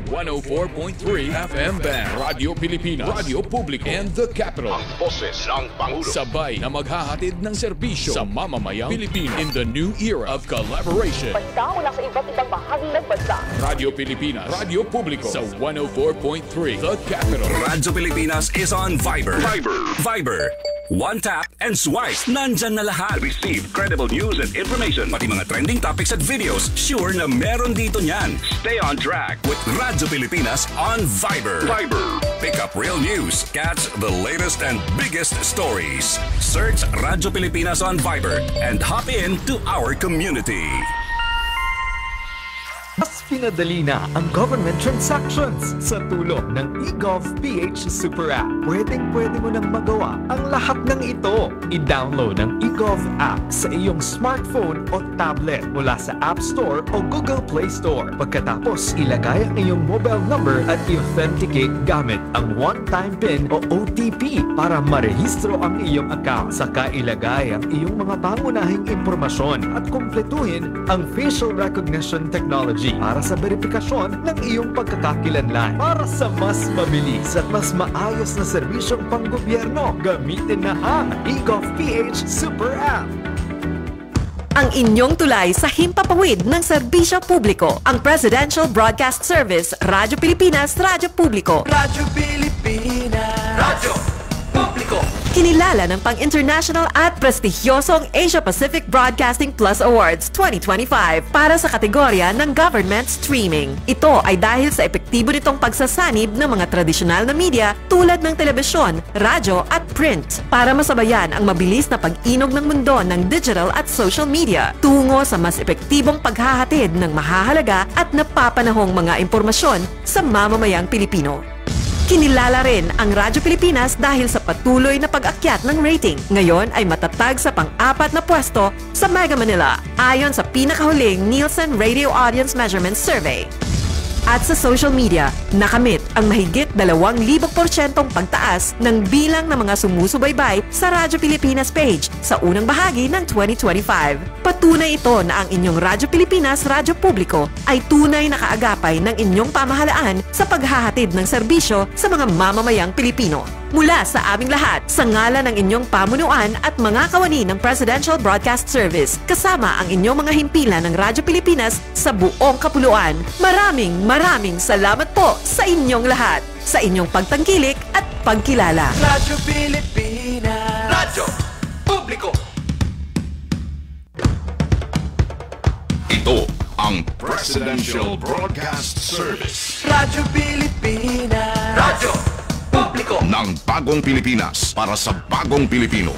104.3 FM Band, Radio Pilipinas, Radio Publico, and The Capital. Ang boses ng Pangulo. Sabay na maghahatid ng serbisyo sa mamamayang Pilipino in the new era of collaboration. Banda mula sa iba't ibang bahagi ng bansa. Radio Pilipinas, Radio Publico, sa 104.3 The Capital. Radio Pilipinas is on Viber. Viber. One tap and swipe. Nandyan na lahat. Receive credible news and information. Pati mga trending topics at videos, sure na meron dito niyan. Stay on track With Radio Pilipinas on Viber. Pick up real news. Catch the latest and biggest stories. Search Radio Pilipinas on Viber and hop in to our community. Mas pinadali na ang government transactions sa tulong ng eGov.ph Super App. Pwedeng-pwede mo nang magawa ang lahat ng ito. I-download ang eGov app sa iyong smartphone o tablet mula sa App Store o Google Play Store. Pagkatapos, ilagay ang iyong mobile number at i-authenticate gamit ang one-time PIN o OTP para marehistro ang iyong account. Saka ilagay ang iyong mga pangunahing impormasyon at kumpletuhin ang facial recognition technology para sa verifikasyon ng iyong pagkakakilanlan. Para sa mas mabilis at mas maayos na serbisyong panggobyerno, gamitin na ang eGov.ph Super App. Ang inyong tulay sa himpapawid ng serbisyo publiko. Ang Presidential Broadcast Service, Radyo Pilipinas, Radyo Publico. Radyo Pilipinas. Radyo Publico. Kinilala ng pang-international at prestigyosong Asia-Pacific Broadcasting Plus Awards 2025 para sa kategorya ng Government Streaming. Ito ay dahil sa epektibo nitong pagsasanib ng mga tradisyonal na media tulad ng telebisyon, radyo at print para masabayan ang mabilis na pag-inog ng mundo ng digital at social media tungo sa mas epektibong paghahatid ng mahahalaga at napapanahong mga impormasyon sa mamamayang Pilipino. Kinilala rin ang Radyo Pilipinas dahil sa patuloy na pag-akyat ng rating. Ngayon ay matatag sa pang-4 na pwesto sa Mega Manila ayon sa pinakahuling Nielsen Radio Audience Measurement Survey. At sa social media, nakamit ang mahigit 2,000% pagtaas ng bilang ng mga sumusubaybay sa Radyo Pilipinas page sa unang bahagi ng 2025. Patunay ito na ang inyong Radyo Pilipinas, Radyo Publico ay tunay na kaagapay ng inyong pamahalaan sa paghahatid ng serbisyo sa mga mamamayang Pilipino. Mula sa aming lahat, sa ngalan ng inyong pamunuan at mga kawani ng Presidential Broadcast Service, kasama ang inyong mga himpilan ng Radyo Pilipinas sa buong kapuluan. Maraming salamat po sa inyong lahat, sa inyong pagtangkilik at pagkilala. Radyo Pilipinas. Radyo Publico. Ito ang Presidential Broadcast Service. Radyo Pilipinas. Radyo Publico. Ng bagong Pilipinas para sa bagong Pilipino.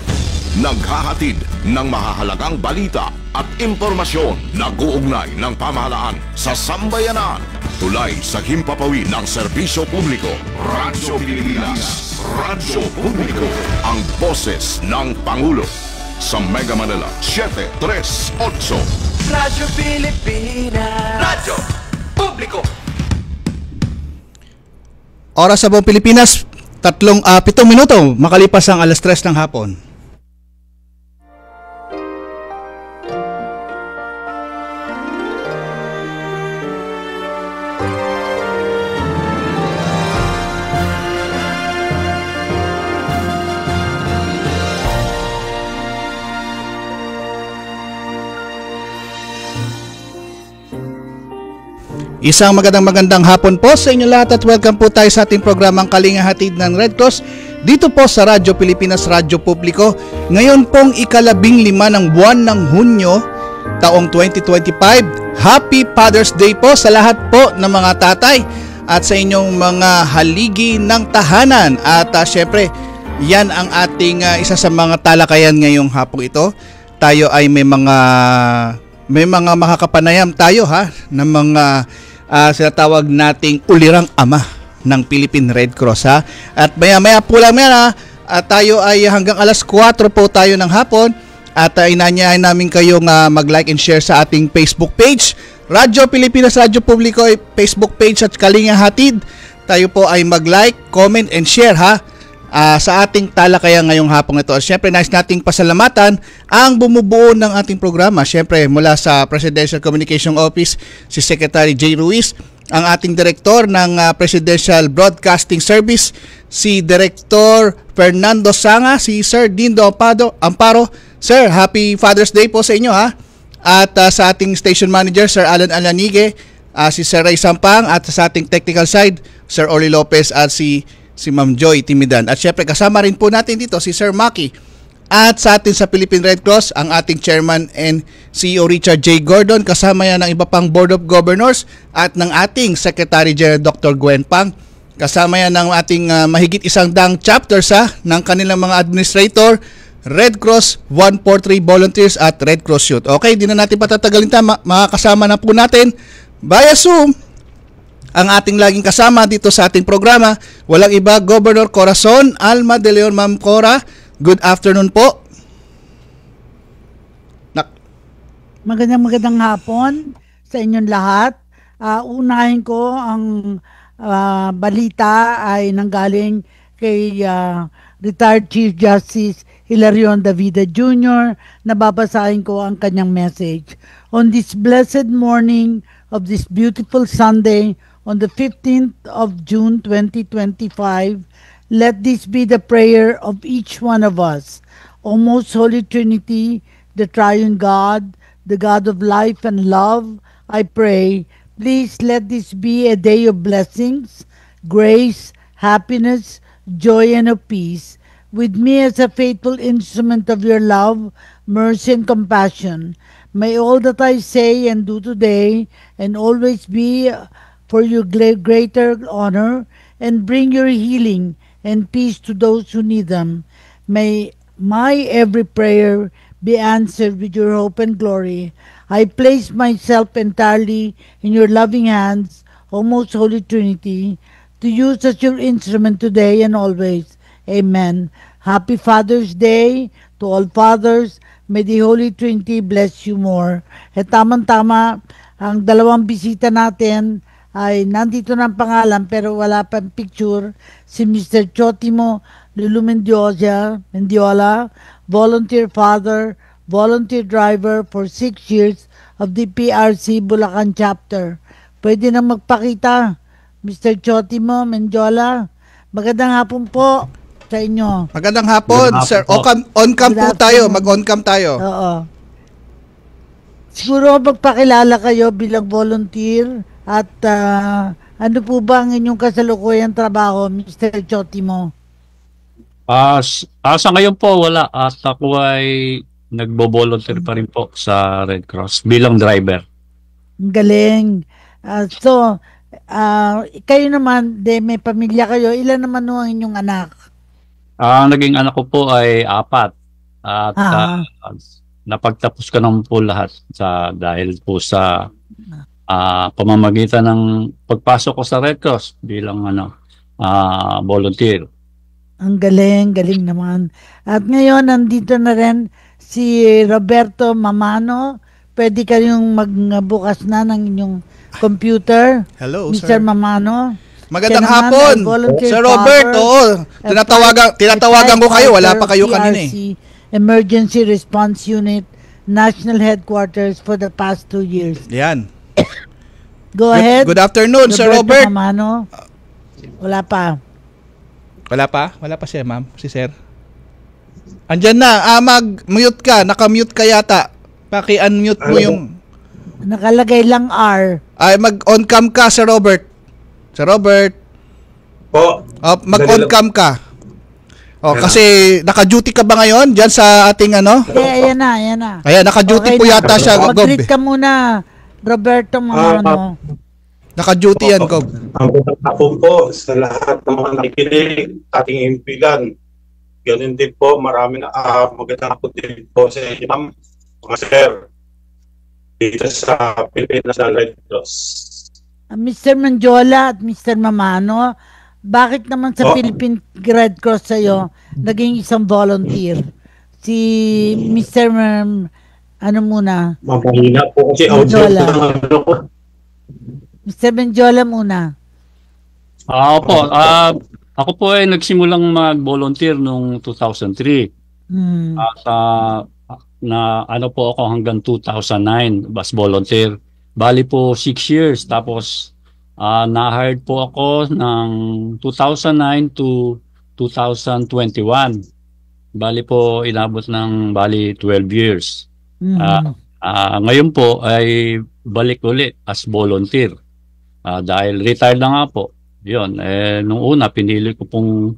Naghahatid ng mahahalagang balita at impormasyon na guugnay ng pamahalaan sa sambayanan. Tulay sa himpapawid ng serbisyo publiko. Radyo Pilipinas. Radyo Publico. Ang boses ng Pangulo. Sa Mega Manila, 738. Radyo Pilipinas. Radyo Publico. Oras sa buong Pilipinas, 7 minuto makalipas ang 3:00 ng hapon. Isang magandang hapon po sa inyo lahat at welcome po tayo sa ating programang Kalinga Hatid ng Red Cross dito po sa Radyo Pilipinas, Radyo Publico. Ngayon pong ika-15 ng buwan ng Hunyo, taong 2025. Happy Father's Day po sa lahat po ng mga tatay at sa inyong mga haligi ng tahanan. At syempre, yan ang ating isa sa mga talakayan ngayong hapong ito. Tayo ay may mga makakapanayam tayo ng mga sinatawag nating ulirang ama ng Philippine Red Cross At maya po lang yan tayo ay hanggang 4:00 po tayo ng hapon at inanyayahan namin kayong mag-like and share sa ating Facebook page, Radyo Pilipinas, Radyo Publico Facebook page at Kalinga Hatid. Tayo po ay mag-like, comment and share sa ating talakayan ngayong hapong ito. Siyempre, nais nating pasalamatan ang bumubuo ng ating programa. Siyempre, mula sa Presidential Communication Office, si Secretary J. Ruiz, ang ating direktor ng Presidential Broadcasting Service, si Director Fernando Sanga, si Sir Dindo Amparo. Sir, happy Father's Day po sa inyo ha. At sa ating station manager, Sir Alan Alanige, si Sir Ray Sampang, at sa ating technical side, Sir Oli Lopez at si Ma'am Joy Timidan. At syempre kasama rin po natin dito si Sir Maki. At sa atin sa Philippine Red Cross, ang ating Chairman and CEO Richard J. Gordon, kasama yan ng iba pang Board of Governors at ng ating Secretary General Dr. Gwen Pang. Kasama yan ng ating mahigit 100 chapters ng kanilang mga administrator, Red Cross 143 volunteers at Red Cross Youth. Okay, di na natin patatagalin makakasama na po natin via Zoom ang ating laging kasama dito sa ating programa. Walang iba, Governor Corazon Alma de Leon. Ma'am Cora, good afternoon po. Magandang hapon sa inyong lahat. Unahin ko ang balita ay nanggaling kay retired Chief Justice Hilarion Davida Jr. Nababasahin ko ang kanyang message. On this blessed morning of this beautiful Sunday, on the 15th of June 2025, let this be the prayer of each one of us. O most Holy Trinity, the Triune God, the God of life and love, I pray, please let this be a day of blessings, grace, happiness, joy, and of peace. With me as a faithful instrument of your love, mercy, and compassion, may all that I say and do today and always be for your greater honor and bring your healing and peace to those who need them. May my every prayer be answered with your hope and glory. I place myself entirely in your loving hands, O most Holy Trinity, to use as your instrument today and always. Amen. Happy Father's Day to all fathers. May the Holy Trinity bless you more. At tamang-tama, ang dalawang bisita natin ay nandito ng pangalan pero wala pang picture. Si Mr. Chotimo Lulu Mendiola, volunteer father, volunteer driver for 6 years of the PRC Bulacan chapter. Pwede na magpakita, Mr. Chotimo Mendiola. Magandang hapon po sa inyo. Magandang hapon, sir. On-cam po tayo. Mag-on-cam tayo. Oo. Siguro magpakilala kayo bilang volunteer at ano po ba ang inyong kasalukuyang trabaho, Mr. Chotimo? Sa ngayon po wala at ako ay nagbo-volunteer pa rin po sa Red Cross bilang driver. Galing. Kayo naman, may pamilya kayo. Ilan naman ang inyong anak? Naging anak ko po ay 4 at napagtapos ko naman po lahat dahil po sa pamamagitan ng pagpasok ko sa Red Cross bilang volunteer. Ang galing naman. At ngayon, nandito na rin si Roberto Mamano. Pwede kayong magbukas na ng inyong computer. Hello, Mr. Mamano. Magandang hapon, Sir Robert. Oo, tinatawagan ko kayo. Wala pa kayo kanina eh. Emergency Response Unit, National Headquarters for the past 2 years. Yan. Go ahead. Good afternoon, Sir Robert. Mamano. Wala pa. Wala pa siya, ma'am. Si Sir. Andyan na. Mag-mute ka. Naka-mute ka yata. Paki-unmute mo yung... Nakalagay lang R. Ay, mag-on-cam ka, Sir Robert. Sir Robert. Po. Mag-on-cam ka. Kasi naka-duty ka ba ngayon? Diyan sa ating Ayan na. Ayan, naka-duty po yata siya, Gob. Mag-greet ka muna, Roberto Mamano. Naka-duty yan, Gob. Ang magandang hapon po sa lahat ng mga nakikinig, ating impilan. Ganun din po, maraming magandang hapon din po sa inyo, ma'am, mga sir, dito sa Philippine National Red Cross. Mr. Mendiola at Mr. Mamano, bakit naman sa Philippine Red Cross sa'yo naging isang volunteer? Si Mr. ano muna? Mapahina po kasi audio ko. Mr. Mendiola muna. Ako po ay nagsimulang mag-volunteer noong 2003. At ako hanggang 2009 bus volunteer. Bali po 6 years. Tapos Na-hired po ako ng 2009 to 2021. Bali po, inabot ng 12 years. Ngayon po ay balik ulit as volunteer. Dahil retired na nga po. Yun, nung una, pinili ko pong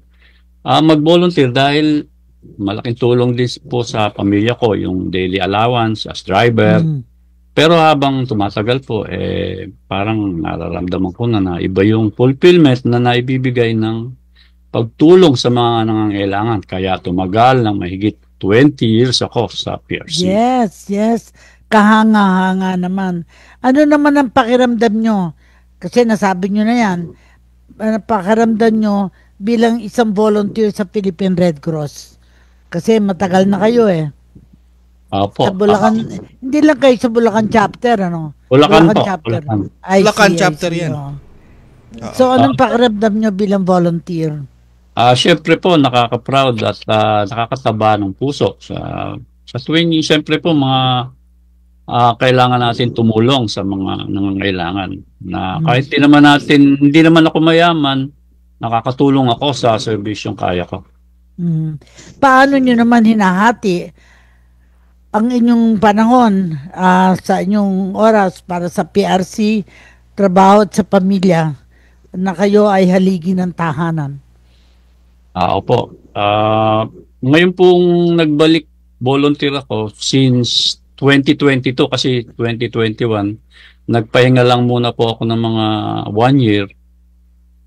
mag-volunteer dahil malaking tulong din po sa pamilya ko, yung daily allowance as driver. Pero habang tumatagal po, parang nararamdaman ko na iba yung fulfillment na naibibigay ng pagtulong sa mga nangangailangan. Kaya tumagal ng mahigit 20 years ako sa PRC. Yes. Kahanga-hanga naman. Ano naman ang pakiramdam nyo? Kasi nasabi nyo na yan. Ano pakiramdam nyo bilang isang volunteer sa Philippine Red Cross? Kasi matagal na kayo Opo. Sa Bulacan, hindi lang kayo sa Bulacan chapter, ano? Bulacan po. chapter. Bulacan chapter yan. So, anong pakiramdam nyo bilang volunteer? Siyempre po, nakaka-proud at nakakataba ng puso. Sa tuwing, siyempre po, mga kailangan natin tumulong sa mga nangangailangan. Na kahit hindi naman ako mayaman, nakakatulong ako sa serbisyong kaya ko. Paano nyo naman hinahati ang inyong panahon sa inyong oras para sa PRC, trabaho at sa pamilya na kayo ay haligi ng tahanan? Opo. Ngayon pong nagbalik volunteer ako since 2022 kasi 2021 nagpahinga lang muna po ako ng mga 1 year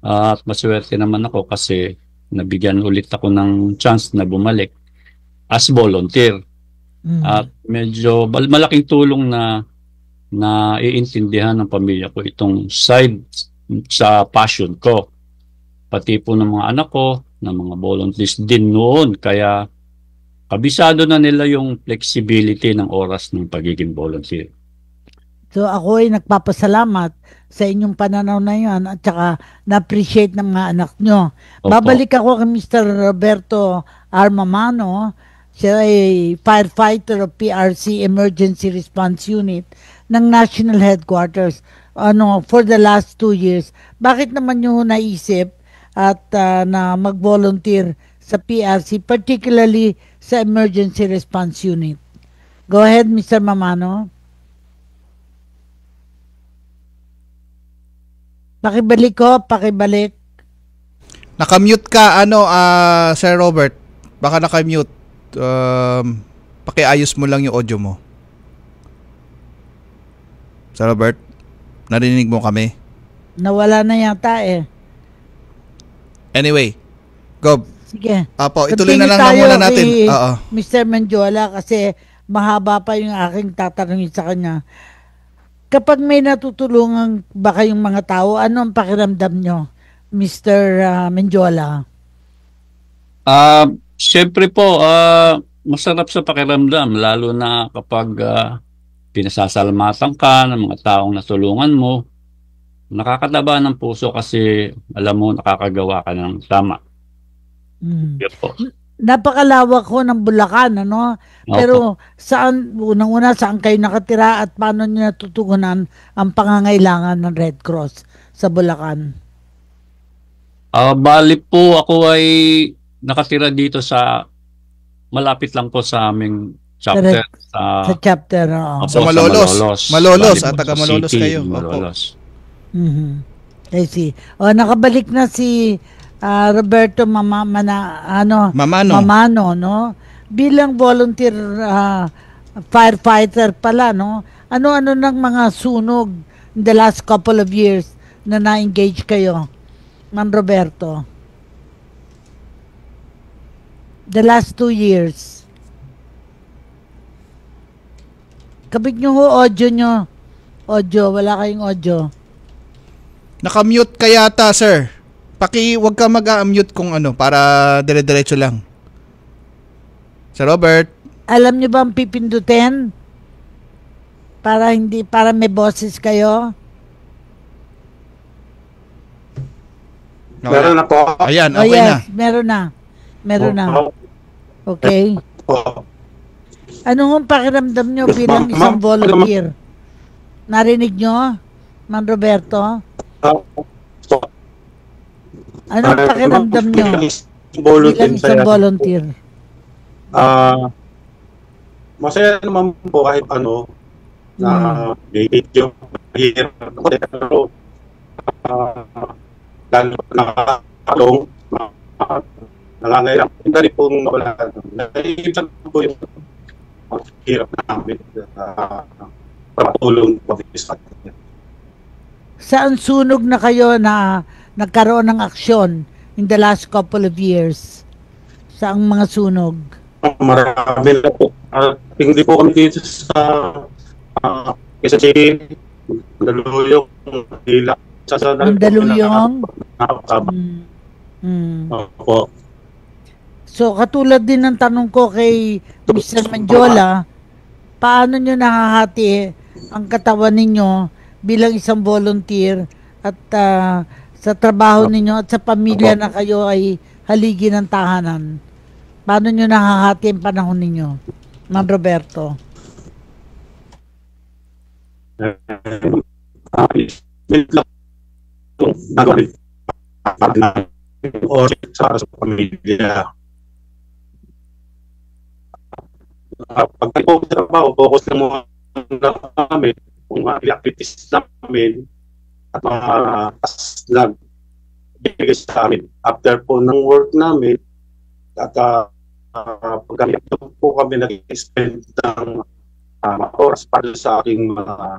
at maswerte naman ako kasi nabigyan ulit ako ng chance na bumalik as volunteer. At medyo malaking tulong na iintindihan ng pamilya ko itong side sa passion ko. Pati po ng mga anak ko, ng mga volunteers din noon. Kaya kabisado na nila yung flexibility ng oras ng pagiging volunteer. So ako ay nagpapasalamat sa inyong pananaw na yan at saka na-appreciate ng mga anak nyo. Opo. Babalik ako kay Mr. Roberto Armamano. Siya ay firefighter of PRC Emergency Response Unit ng National Headquarters for the last 2 years. Bakit naman nyo naisip at na mag-volunteer sa PRC, particularly sa Emergency Response Unit? Go ahead, Mr. Mamano. Pakibalik. Nakamute ka, Sir Robert. Baka nakamute. Pakiayos mo lang yung audio mo. Sir Robert, narinig mo kami? Nawala na yata Anyway, go. Sige. Apo, ituloy na lang muna natin. Mr. Mendiola, kasi mahaba pa yung aking tatanungin sa kanya. Kapag may natutulungan ba kayong mga tao, ano ang pakiramdam nyo, Mr. Mendiola? Siyempre po, masarap sa pakiramdam, lalo na kapag pinasasalamatan ka ng mga taong natulungan mo. Nakakataba ng puso kasi alam mo, nakakagawa ka ng tama. Yun po. Napakalawak ko ng Bulacan, Pero unang-una, saan kayo nakatira at paano nyo natutugunan ang pangangailangan ng Red Cross sa Bulacan? Bali po, ako ay nakatira dito sa malapit lang po sa aming chapter. Sa chapter, Sa Malolos. At taga Malolos kayo. Malolos. I see. Nakabalik na si Roberto Mamano, bilang volunteer firefighter pala, ano-ano ng mga sunog in the last couple of years na na-engage kayo, Ma'am Roberto? The last 2 years. Kabig nyo audio nyo. Wala kayong audio. Nakamute ka yata, sir. Wag ka mag-unmute kung para dire-diretso lang. Sir Robert. Alam nyo ba ang pipindutin? Para may boses kayo? Meron na po. Ayan, okay na. Meron na. Okay. Anong pakiramdam nyo bilang isang volunteer? Narinig nyo, Ma'am Roberto? Anong pakiramdam nyo bilang isang volunteer? Masaya naman po kahit ano na medyo mahirap pero lalo nakakatulong nangangailangan hindi rin pong wala naiibsan po yung hirap namin patulong po sa kanya. Saan sunog na kayo na nagkaroon ng aksyon in the last couple of years? Saang mga sunog? Marami na po. Hindi po kami dito sa Quezon City, Mandaluyong, Hila. Mandaluyong? Opo. So, katulad din ng tanong ko kay Mr. Mendiola, paano nyo nakahati ang katawan ninyo bilang isang volunteer at sa trabaho ninyo at sa pamilya na kayo ay haligi ng tahanan? Paano nyo nakahati ang panahon ninyo, Ma'am Roberto? O sa pamilya. Pag po sa trabaho, focus na muna kami kung mga activities namin at mga nagbigay sa amin. After po ng work namin, at pag po kami nag-spend ng oras para sa aking mga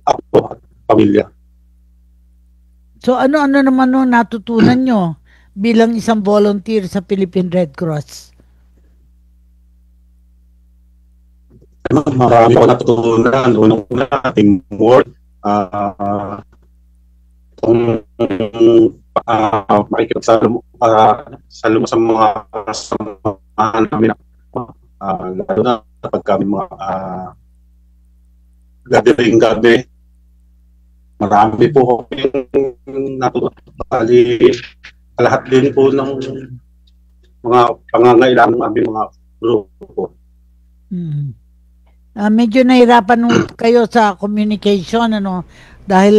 apo at pamilya. So ano-ano naman nung natutunan nyo bilang isang volunteer sa Philippine Red Cross? Marami ako natutunan. Unang-una, teamwork. Makikipagsalo sa mga kasamahan namin. Lalo na kapag kami mga gabi. Marami po yung natutunan. Lahat din po ng mga pangangailangan ng aming mga grupo. Medyo nahirapan kayo sa communication, dahil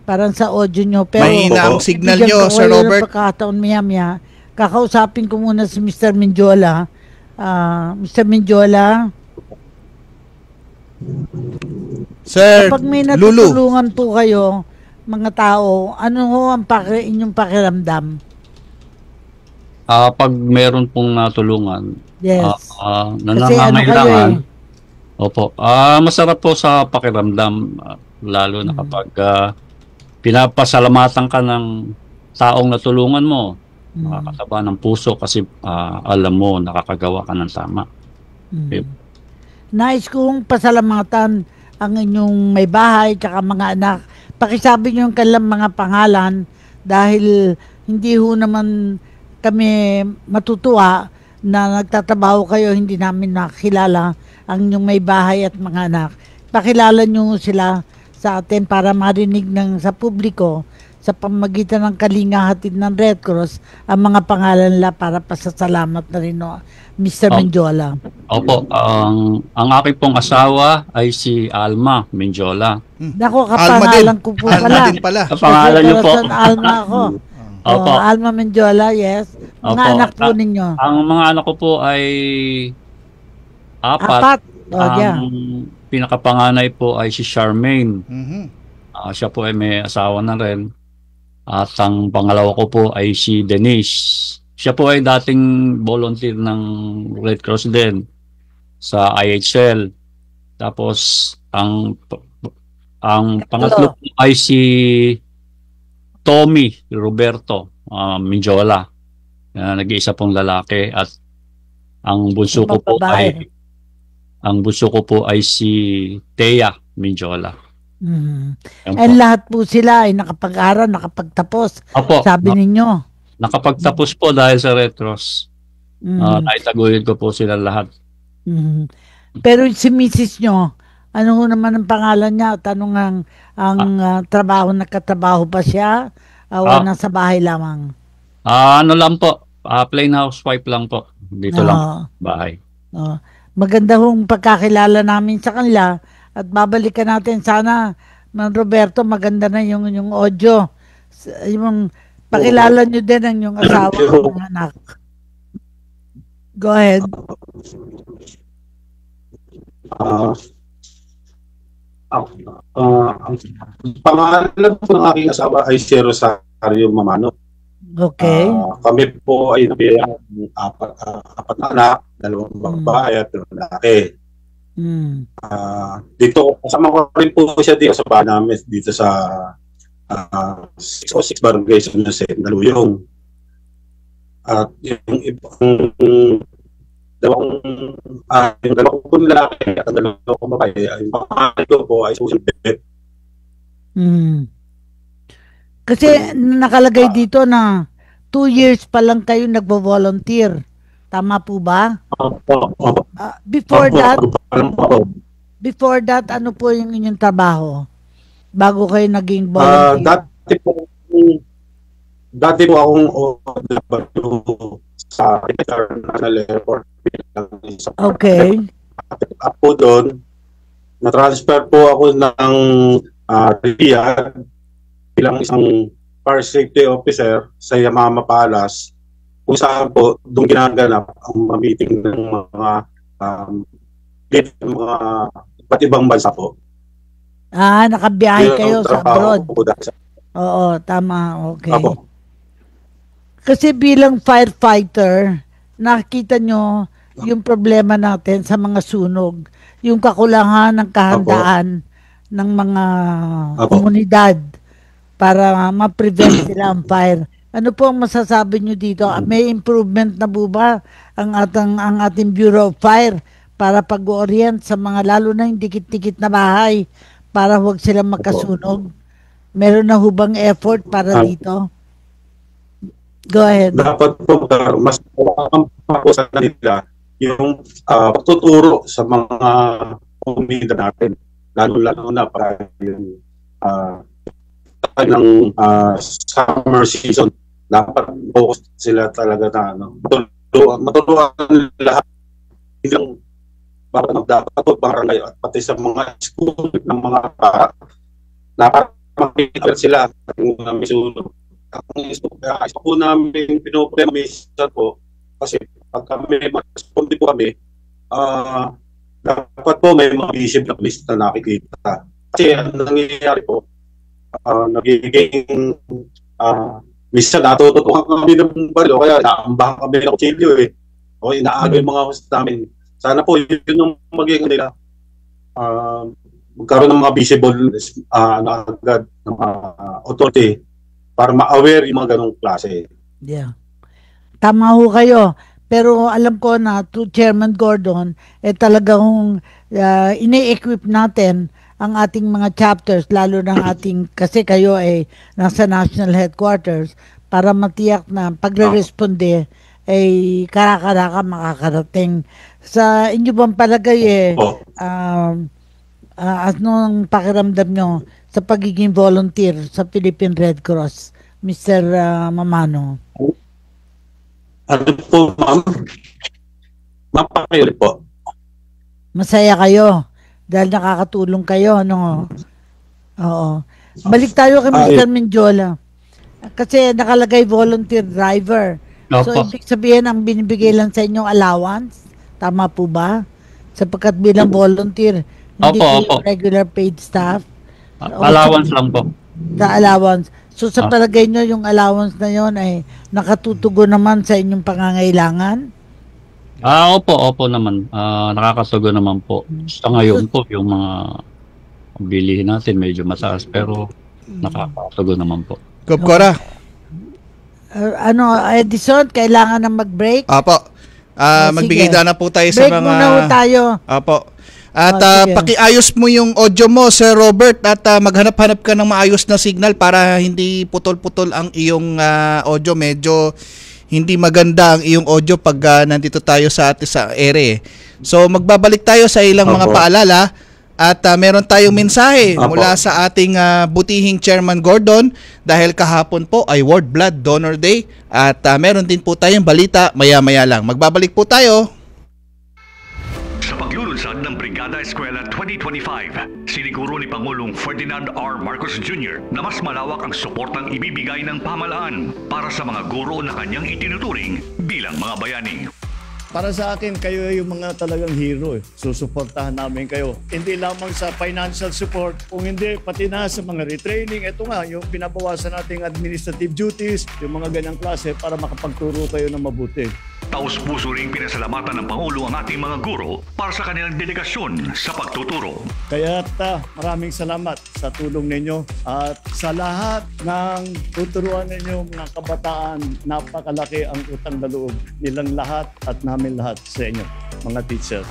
parang sa audio nyo. Pero mahina ang signal nyo, Sir Robert. Pagkakataon maya, kakausapin ko muna si Mr. Mendiola. Mr. Mendiola, Sir kapag may Lulu, natutulungan po kayo, mga tao, ano ho ang inyong pakiramdam? Pag meron pong natulungan, yes. na nangangailangan, opo. Masarap po sa pakiramdam, lalo na kapag pinapasalamatan ka ng taong natulungan mo, nakakataba ng puso kasi alam mo, nakakagawa ka ng tama. Nais kong pasalamatan ang inyong may bahay at mga anak. Pakisabi nyo yung kanilang mga pangalan dahil hindi ho naman kami matutuwa na nagtatrabaho kayo, hindi namin nakilala ang inyong may bahay at mga anak. Pakilala nyo sila sa atin para marinig sa publiko sa pamagitan ng Kalinga Hatid ng Red Cross ang mga pangalan nila para pasasalamat na rin, Mr. Mendiola. Opo, ang aking pong asawa ay si Alma Mendiola. Naku, kapangalan ko po pala. Alma din pala. Kapangalan niyo po. Alma ako. Opo. Alma Mendiola, yes. Mga anak po ninyo. Ang mga anak ko po ay apat. Ang pinakapanganay po ay si Charmaine. Siya po ay may asawa na rin. At ang pangalawa ko po ay si Denise. Siya po ay dating volunteer ng Red Cross din sa IHL. Tapos ang pangatlo po ay si Tommy Roberto Mendiola. Nag-iisa pong lalaki at ang bunso ko po ay si Thea Mendiola. And lahat po sila ay nakapag-aral, nakapagtapos. Opo, sabi ninyo. Nakapagtapos po dahil sa Red Cross. Naitaguyod ko po sila lahat. Pero si Mrs. nyo, ano naman ang pangalan niya? Tanong ang trabaho, nagkatrabaho pa siya? O nasa bahay lamang? Ano lang po, plain housewife lang po. Dito lang bahay. Maganda hong pagkakilala namin sa kanila at babalikan natin sana Ma'am Roberto, maganda na yung audio. Yung pakilala nyo din ang yung asawa ng mga anak. Go ahead. Ang pangalan po ng aking asawa ay si Rosario Mamano. Okay. Kami po ay nabiyayaan ng apat na anak, 2 babae at 2 lalaki. Dito, kasama ko rin po siya dito sa bahay namin, dito sa 606 Barangay San Jose, Naluyong. At yung dalawang kong lalaki at ang 2 kong babae, yung pangalan ko po ay Susan Beth. Kasi nakalagay dito na 2 years pa lang kayo nagvo-volunteer. Tama po ba? Before that, ano po yung inyong trabaho? Bago kayo naging volunteer? Dati po akong OFW sa International Airport. Okay. At po doon, na-transfer po ako ng Riyadh bilang isang fire safety officer sa Yamama Palace, kung saan po doon ginaganap ang meeting ng mga iba't ibang bansa po. Nakabiyahe kayo sa abroad. Oo, tama. Okay. Apo. Kasi bilang firefighter, nakikita nyo yung problema natin sa mga sunog, yung kakulangan ng kahandaan ng mga komunidad para ma-prevent sila ang fire. Ano po ang masasabi nyo dito? May improvement na po ba ang ating Bureau of Fire para pag-orient sa mga lalo na yung dikit-dikit na bahay para huwag silang makasunog? Meron na hubang effort para dito? Go ahead. Dapat po mas po sa kanila yung pagtuturo sa mga komunidad natin, lalo na para yung ng summer season. Dapat focus sila talaga na matulungan lahat, hindi lang dapat po barangay at pati sa mga school ng mga dapat makikita sila ng mga misulo. Ang isa po namin pinopremisa po kasi pag kami mag-responde po kami, dapat po may mga visible na list na nakikita. Kasi ang nangyayari po, nagiging minsan natututukan kami ng baril, kaya naambahan kami ng kutsilyo o inaano yung mga host namin. Sana po yun yung magiging nila, magkaroon ng mga visible agad ng mga authority para ma-aware yung mga ganong klase. Yeah. Tama ho kayo. Pero alam ko na to Chairman Gordon, talagang ini-equip natin ang ating mga chapters, lalo ng ating, kasi kayo ay nasa national headquarters, para matiyak na pagre-responde ay karakaraka makakarating. Sa inyo bang palagay ano ang pakiramdam nyo sa pagiging volunteer sa Philippine Red Cross, Mr. Mamano? Ano po, ma'am? Mapakili po. Masaya kayo dahil nakakatulong kayo, no? Oo. Balik tayo kay Mr. Menjola. Kasi nakalagay volunteer driver. So, ibig sabihin ang binibigay lang sa inyong allowance? Tama po ba? Sapagkat bilang volunteer, hindi regular paid staff? Allowance lang po. Sa allowance. So, sa palagay nyo, yung allowance na yon ay nakatutugon naman sa inyong pangangailangan? Opo naman. Nakakasugo naman po. Sa ngayon po, yung mga bilihin natin medyo mataas, pero nakakasugo naman po. Kopkora. Edison, kailangan na mag-break? Apo. Magbigay na po tayo break sa mga... Break muna tayo. Apo. At pakiayos mo yung audio mo, Sir Robert, at maghanap-hanap ka ng maayos na signal para hindi putol-putol ang iyong audio. Medyo hindi maganda ang iyong audio pag nandito tayo sa ere. So magbabalik tayo sa ilang mga paalala at meron tayong mensahe mula sa ating butihing Chairman Gordon dahil kahapon po ay World Blood Donor Day at meron din po tayong balita maya-maya lang. Magbabalik po tayo. Sa paglulunsad paglunsad ng Brigada Eskwela 2025, siniguro ni Pangulong Ferdinand R. Marcos Jr. na mas malawak ang suportang ibibigay ng pamahalaan para sa mga guro na kanyang itinuturing bilang mga bayani. Para sa akin, kayo yung mga talagang hero. Susuportahan namin kayo. Hindi lamang sa financial support, kung hindi, pati na sa mga retraining. Ito nga, yung pinabawasan nating administrative duties, yung mga ganyang klase para makapagturo kayo ng mabuti. Taus-puso ring pinasalamatan ng Pangulo ang ating mga guro para sa kanilang dedikasyon sa pagtuturo. Kaya maraming salamat sa tulong ninyo at sa lahat ng tuturuan ninyo mga kabataan, napakalaki ang utang na loob nilang lahat at namin lahat sa inyo, mga teacher.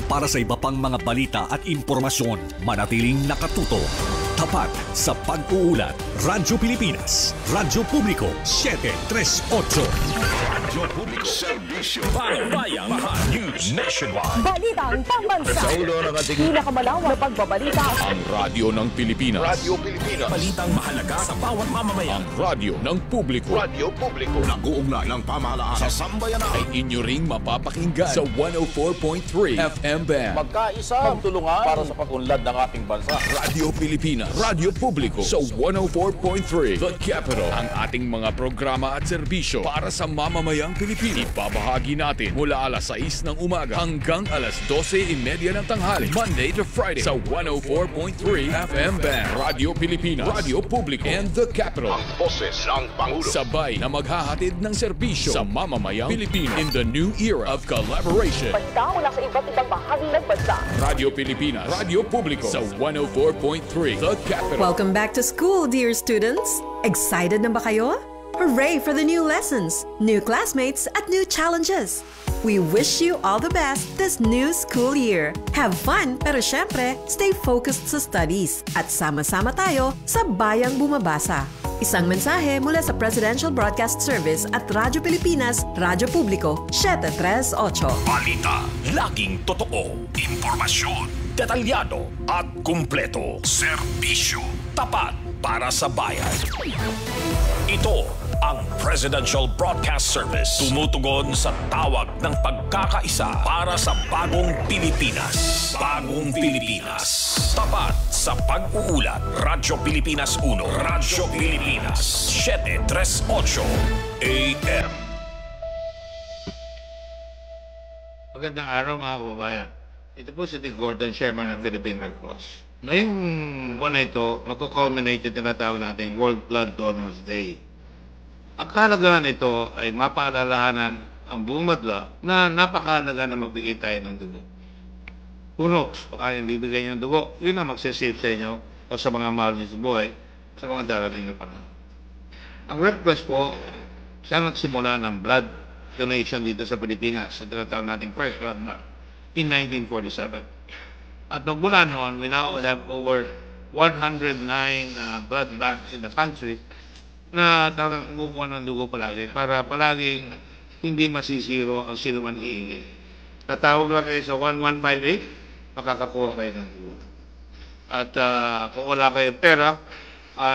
Para sa iba pang mga balita at impormasyon, manatiling nakatuto. Tapat sa pag-uulat. Radyo Pilipinas. Radyo Publiko 738. Radyo Publiko. Serbisyo. Bayang Mahal News Nationwide. Balitang pambansa. Sa ulo ng ating pinakamalawak na pagbabalita. Ang radyo ng Pilipinas. Radyo Pilipinas. Balitang mahalaga sa bawat mamamayan. Ang radyo ng publiko. Radyo Publiko. Nag-uugnay ng pamahalaan sa sambayanan. Ay inyo ring mapapakinggan sa 104.3 FM band. Magkaisa, magtulungan para sa pag-unlad ng ating bansa. Radyo Pilipinas. Radyo Publiko sa 104.3 The Capital. Ang ating mga programa at serbisyo para sa mamamayang Pilipino. Ibabahagi natin mula alas 6 ng umaga hanggang alas 12:30 ng tanghali. Monday to Friday sa 104.3 FM band. Radyo Pilipinas. Radyo Publiko and The Capital. Ang boses ng Pangulo. Sabay na maghahatid ng serbisyo sa mamamayang Pilipino in the new era of collaboration. Balita mula sa iba't ibang bahagi ng bansa. Radyo Pilipinas. Radyo Publiko sa 104.3 The Capital. Welcome back to school, dear students. Excited na ba kayo? Hooray for the new lessons, new classmates, at new challenges. We wish you all the best this new school year. Have fun, pero syempre, stay focused sa studies. At sama-sama tayo sa Bayang Bumabasa. Isang mensahe mula sa Presidential Broadcast Service at Radyo Pilipinas, Radyo Publiko, 738. Balita, laging totoo. Impormasyon, detalyado at kumpleto. Serbisyo, tapat para sa bayan. Ito ang Presidential Broadcast Service. Tumutugon sa tawag ng pagkakaisa para sa bagong Pilipinas. Bagong Pilipinas. Tapat sa pag-uulat. Radyo Pilipinas 1. Radyo Pilipinas 738 AM. Magandang araw mga kababayan. Ito po si Gordon Sherman ng Philippine Red Cross. Ngayong buwan na ito, magko-culminate yung tinatawag natin World Blood Donors Day. Ang kahalagaan nito ay mapaalalahanan ang buong madla na napakahalaga na magbigay tayo ng dugo. Puno, kaya bibigay niyo ng dugo, yun ang magsisave sa inyo o sa mga mahal niyo sa buhay sa mga darating na panahon. Ang Red Cross po, siya nagsimula ng blood donation dito sa Pilipinas sa tinatawag nating first blood bank in 1947. At nung mula noon, we now have over 109 blood banks in the country na talagang kumukuha ng dugo palagi para palagi hindi masisiro ang sino man hihingi. Tatawag lang kayo sa 1158, makakakuha kayo ng dugo. At kung wala kayo pera,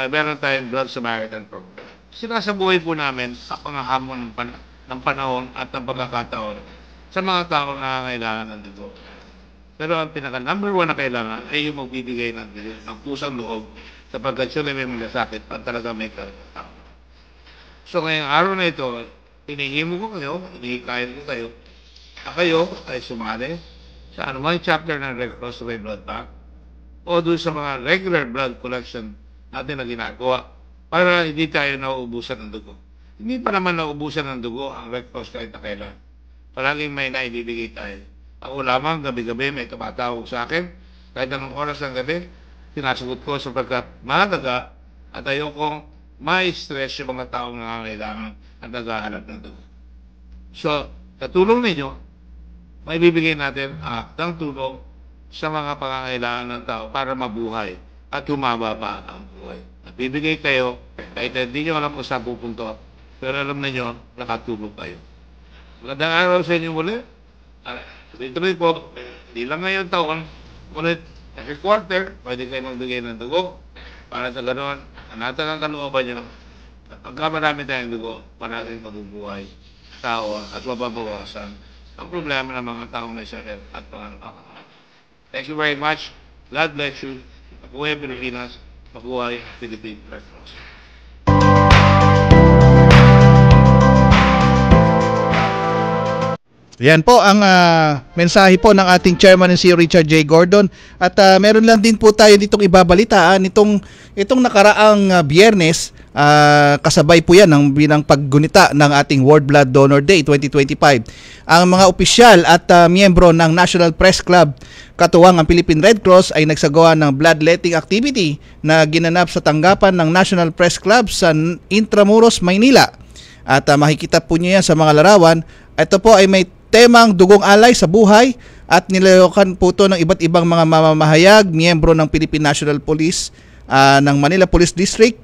meron tayong Blood Samaritan Program. Sinasabuhay po namin sa pangahamon ng panahon at ng pagkakataon sa mga tao na nangangailangan ng dugo. Pero ang pinaka-number 1 na kailangan ay yung magbibigay ng pusang loob sapagkat sila may malasakit at talaga may tao. So ngayong araw na ito, hinihimo ko kayo, hinihikayan ko kayo, na kayo ay sumali sa anumang chapter ng Red Cross Red Blood Bank o doon sa mga regular blood collection natin na ginagawa para hindi tayo nauubusan ng dugo. Hindi pa naman nauubusan ng dugo ang Red Cross kahit na kailan. Palaging may naibibigay tayo. Ako lamang, gabi-gabi may tumatawag sa akin. Kahit anong oras ng gabi, sinasagot ko sapagkat mahalaga at ayokong ma-stress yung mga taong nangangailangan at naghahanap ng dugo. So, sa tulong ninyo, may bibigay natin ng tulong sa mga pangangailangan ng tao para mabuhay at humaba pa ang buhay. At bibigay kayo, kahit hindi nyo alam kung saan pupunto, pero alam ninyo, nakatulog kayo. Magandang araw sa inyo muli. Tuloy po, hindi lang ngayon taon, ngunit every quarter, pwede kayo magbigay ng dugo para sa ganoon, anatan ang kalooban nyo. Pagka marami tayong dugo, parating mabubuhay, tao at mababawasan ang problema ng mga taong may sakit at pangangailangan. Thank you very much. God bless you. Mabuhay Pilipinas. Mabuhay Philippine Red Cross. Yan po ang mensahe po ng ating chairman si Richard J. Gordon. At meron lang din po tayo ditong ibabalita. Itong nakaraang Biyernes, kasabay po yan ng binang paggunita ng ating World Blood Donor Day 2025. Ang mga opisyal at miyembro ng National Press Club katuwang ang Philippine Red Cross ay nagsagawa ng bloodletting activity na ginanap sa tanggapan ng National Press Club sa Intramuros, Maynila. At makikita po niyo yan sa mga larawan. Ito po ay may temang dugong alay sa buhay at nilayokan po ito ng iba't ibang mga mamamahayag, miyembro ng Philippine National Police, ng Manila Police District,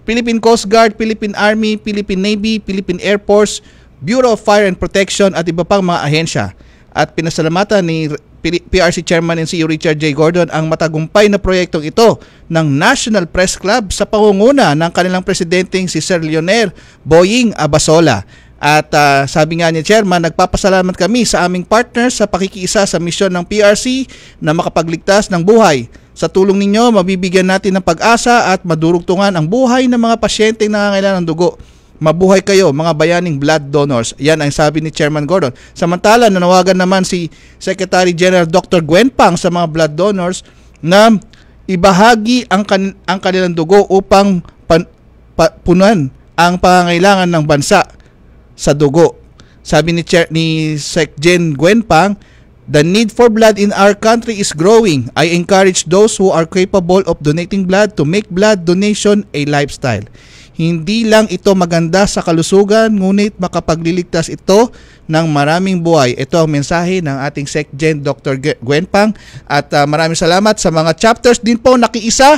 Philippine Coast Guard, Philippine Army, Philippine Navy, Philippine Air Force, Bureau of Fire and Protection at iba pang mga ahensya. At pinasalamatan ni PRC Chairman NCU Richard J. Gordon ang matagumpay na proyektong ito ng National Press Club sa pangunguna ng kanilang presidenteng si Sir Leonel Boying Abasola. At sabi nga ni Chairman, nagpapasalamat kami sa aming partners sa pakikiisa sa misyon ng PRC na makapagligtas ng buhay. Sa tulong ninyo, mabibigyan natin ng pag-asa at madurugtungan ang buhay ng mga pasyenteng nangangailangan ng dugo. Mabuhay kayo, mga bayaning blood donors. Yan ang sabi ni Chairman Gordon. Samantala, nanawagan naman si Secretary General Dr. Gwen Pang sa mga blood donors na ibahagi ang kanilang dugo upang punan ang pangangailangan ng bansa sa dugo. Sabi ni Sec Gen Gwen Pang, the need for blood in our country is growing. I encourage those who are capable of donating blood to make blood donation a lifestyle. Hindi lang ito maganda sa kalusugan, ngunit makapagliligtas ito ng maraming buhay. Ito ang mensahe ng ating Sec Gen Dr. Gwen Pang. At maraming salamat sa mga chapters din po nakiisa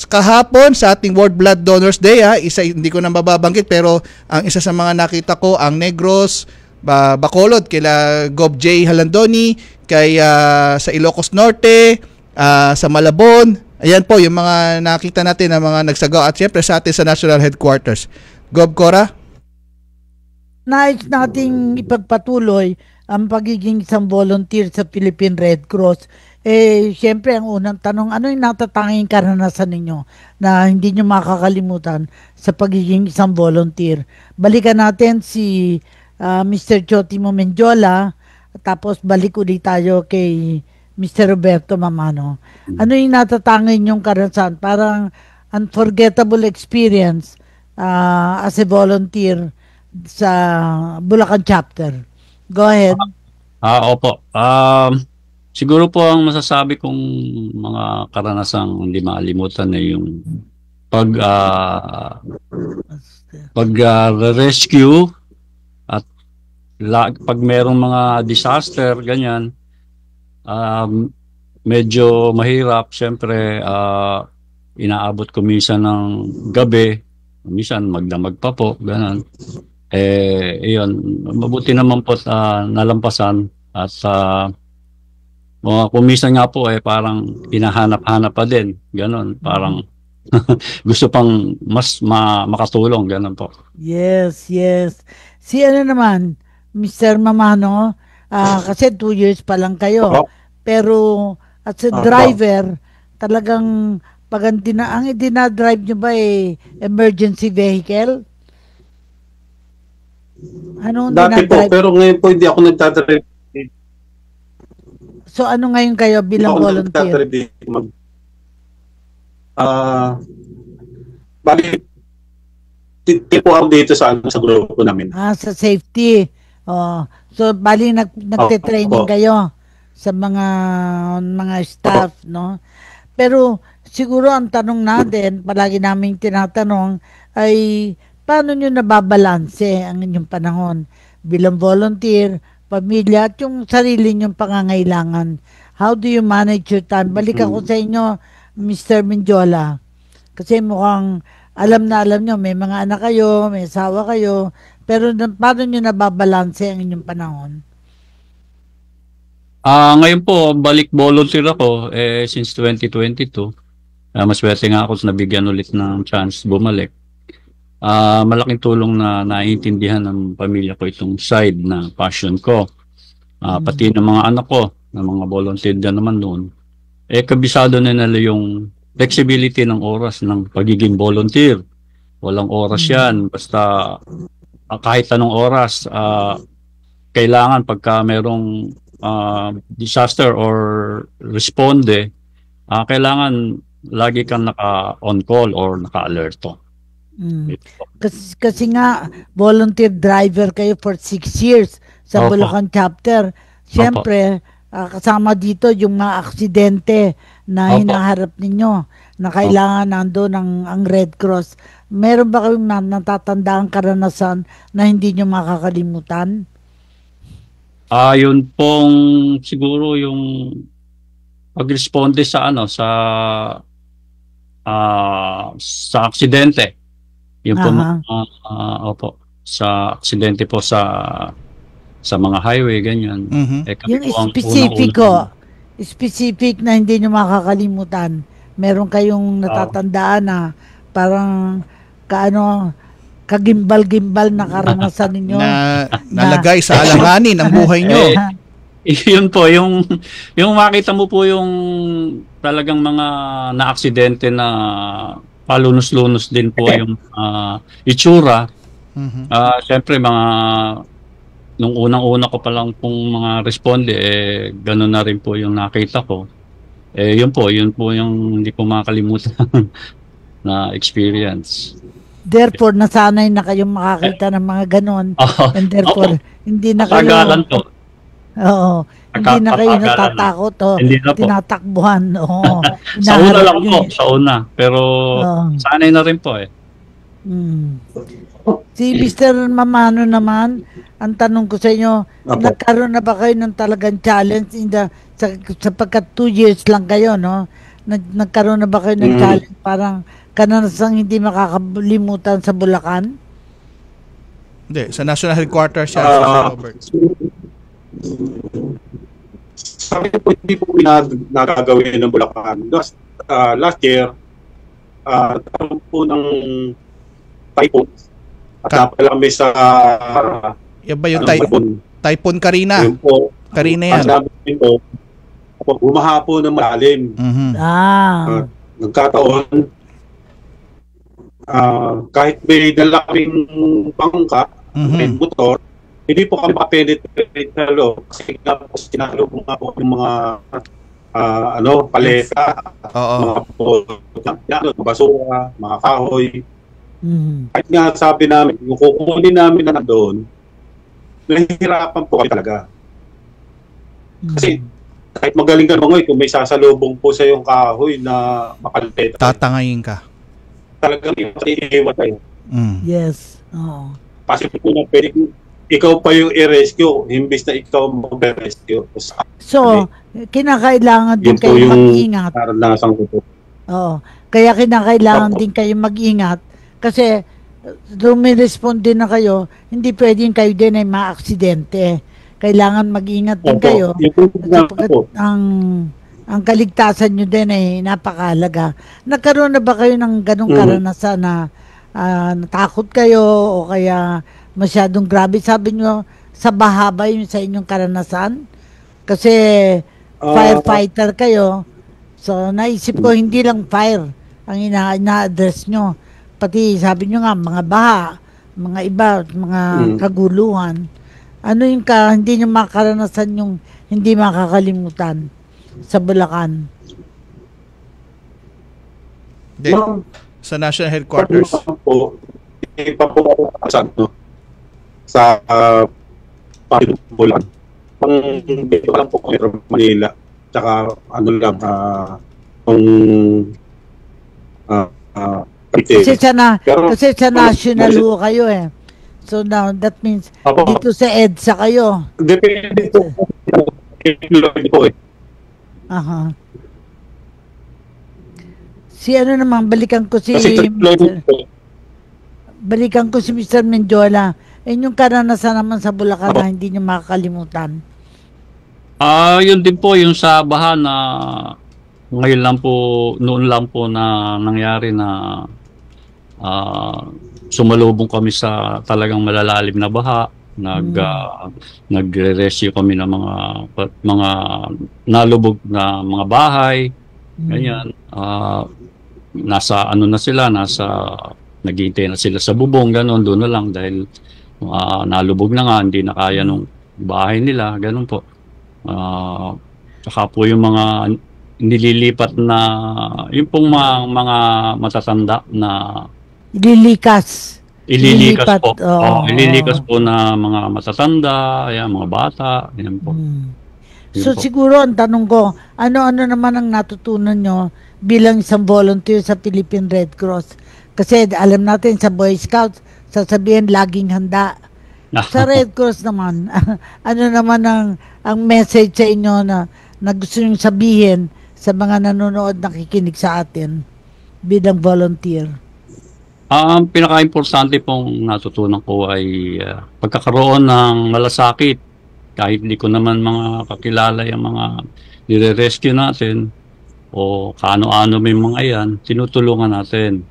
kahapon sa ating World Blood Donors Day. Isa, hindi ko na mababanggit, pero ang isa sa mga nakita ko, ang Negros, Bacolod, kila Gov J. Halandoni, kay sa Ilocos Norte, sa Malabon. Ayan po yung mga nakita natin na mga nagsagawa, at syempre sa atin sa National Headquarters. Gov Cora? Nais nating ipagpatuloy ang pagiging isang volunteer sa Philippine Red Cross. Siyempre, ang unang tanong, ano yung natatanging karanasan ninyo na hindi nyo makakalimutan sa pagiging isang volunteer? Balikan natin si Mr. Chotimo Mendiola, tapos balik ulit tayo kay Mr. Roberto Mamano. Ano yung natatanging yung karanasan? Parang unforgettable experience as a volunteer sa Bulacan chapter. Go ahead. Opo. Siguro po ang masasabi kong mga karanasang hindi makalimutan na yung pag-rescue at pag merong mga disaster, ganyan, medyo mahirap. Siyempre, inaabot ko minsan ng gabi, minsan magdamag pa po, ganyan. Iyon, mabuti naman po nalampasan at kumisan nga po parang hinahanap-hanap pa din, ganon, parang gusto pang mas makatulong, ganon po. Yes. Si ano naman, Mr. Mamano, kasi 2 years pa lang kayo, pero as a driver, talagang ang dinadrive nyo ba emergency vehicle? Anong dati po, pero ngayon po hindi ako nagdadrive. So ano ngayon kayo bilang volunteer? Bali, tipo ako dito sa grupo namin. Sa safety. So bali nagte-training kayo sa mga staff, no? Pero siguro ang tanong natin, palagi naming tinatanong, ay paano nyo nababalanse ang inyong panahon bilang volunteer, pamilya, at yung sarili nyong pangangailangan? How do you manage your time? Balik ako sa inyo, Mr. Mendiola. Kasi mukhang alam nyo, may mga anak kayo, may asawa kayo, pero paano nyo nababalanse ang inyong panahon? Ngayon po, balik volunteer ako since 2022. Maswerte nga ako sa nabigyan ulit ng chance bumalik. Malaking tulong na naiintindihan ng pamilya ko itong side na passion ko. Pati ng mga anak ko, ng mga volunteer dyan naman noon, kabisado na nila yung flexibility ng oras ng pagiging volunteer. Walang oras yan. Basta kahit anong oras, kailangan pagka merong disaster or responde, kailangan lagi kang naka-on call or naka-alerto. Kasi nga, volunteer driver kayo for 6 years sa Bulacan chapter. Siyempre, kasama dito yung mga aksidente na hinaharap ninyo na kailangan nandun ang Red Cross. Meron ba kayong natatandaan karanasan na hindi nyo makakalimutan? Yun pong siguro yung pag-responde sa sa aksidente. Yun po sa aksidente po sa mga highway ganyan. Yung specific na hindi nyo makakalimutan. Meron kayong natatandaan na parang kagimbal-gimbal na karanasan ninyo na nalagay sa alanganin ang buhay nyo. Yun po, yung makita mo po yung talagang mga na-aksidente na palunos-lunos din po yung itsura. Siyempre nung unang-una ko pa lang pong mga responde, gano'n na rin po yung nakita ko. Yun po yung hindi ko makakalimutan na experience. Therefore, nasanay na kayong makakita ng mga ganon. And therefore, hindi na kayo... Tagalan to. Oo. Hindi na kayo natatakot o tinatakbuhan. Sa una lang po, sa una. Pero sanay na rin po Si Mr. Mamano naman, ang tanong ko sa inyo, nagkaroon na ba kayo ng talagang challenge sapagkat 2 years lang kayo, no? Nagkaroon na ba kayo ng challenge parang kanasang hindi makakalimutan sa Bulacan? Hindi, sa National Headquarters siya. Sabi po, hindi po nagagawin ng Bulacan. Last year, nagkaroon po ng typhoon. At napalami sa... Yan ba yung Typhoon Karina? Yun po. Karina yan. Sabi po, bumaha po ng malalim. Nagkataon, kahit may dalawang bangka, may motor, hindi po kami makapenetrate na loob kasi nga po sinalo po nga po yung mga paleta, mga basura, mga kahoy. Kahit nga sabi namin, yung kukunin namin na doon, nahihirapan po kayo talaga. Kasi kahit magaling ka naman kung may sasalubong po sa yung kahoy na makalpeta, tatangayin ka. Talagang iiwan kayo. Yes. Kasi po na pwede ikaw pa yung i-rescue, imbis na ikaw mag-rescue. So, kinakailangan din kayo mag-ingat. Kaya kinakailangan din kayo mag-ingat kasi rumiresponde din na kayo, hindi pwedeng kayo din ay ma-aksidente. Kailangan mag-ingat din kayo. Ang kaligtasan nyo din ay napakahalaga. Nagkaroon na ba kayo ng ganong karanasan na natakot kayo o kaya masyadong grabe? Sabi nyo, sa baha ba yun sa inyong karanasan? Kasi firefighter kayo. So, naisip ko, hindi lang fire ang ina-address nyo. Pati sabi nyo nga, mga baha, mga iba, mga kaguluhan. Ano yung hindi nyo makaranasan yung hindi makakalimutan sa Bulacan? Sa National Headquarters. Iba po sa Bulacan. Dito lang po kami Manila. Tsaka kasi sa national ho kayo So now that means dito sa EDSA kayo. Depende po. Si naman, balikan ko si Mr. Mendiola. Yung karanasan naman sa Bulacan na hindi niyo makakalimutan. Yun din po yung sa baha na ngayon lang po, noon lang po na nangyari na sumalubong kami sa talagang malalalim na baha. Nagre-rescue kami ng mga nalubog na mga bahay. Ganyan. Nasa naghihintay na sila sa bubong, gano'n, doon na lang dahil nalubog na nga, hindi na kaya nung bahay nila, gano'n po. Saka po yung mga nililipat na, yung pong mga matatanda na Ililikas po. Ililikas po na mga matatanda, ayan, mga bata, ayan po. So siguro ang tanong ko, ano-ano naman ang natutunan nyo bilang isang volunteer sa Philippine Red Cross? Kasi alam natin sa Boy Scouts, sasabihin laging handa. Sa Red Cross naman, ano naman ang message sa inyo na gusto nyo sabihin sa mga nanonood, nakikinig sa atin bilang volunteer? Ang pinaka-importante pong natutunan ko ay pagkakaroon ng malasakit. Kahit hindi ko naman mga kakilala yung mga nire-rescue natin o kaano-ano may mga yan, tinutulungan natin.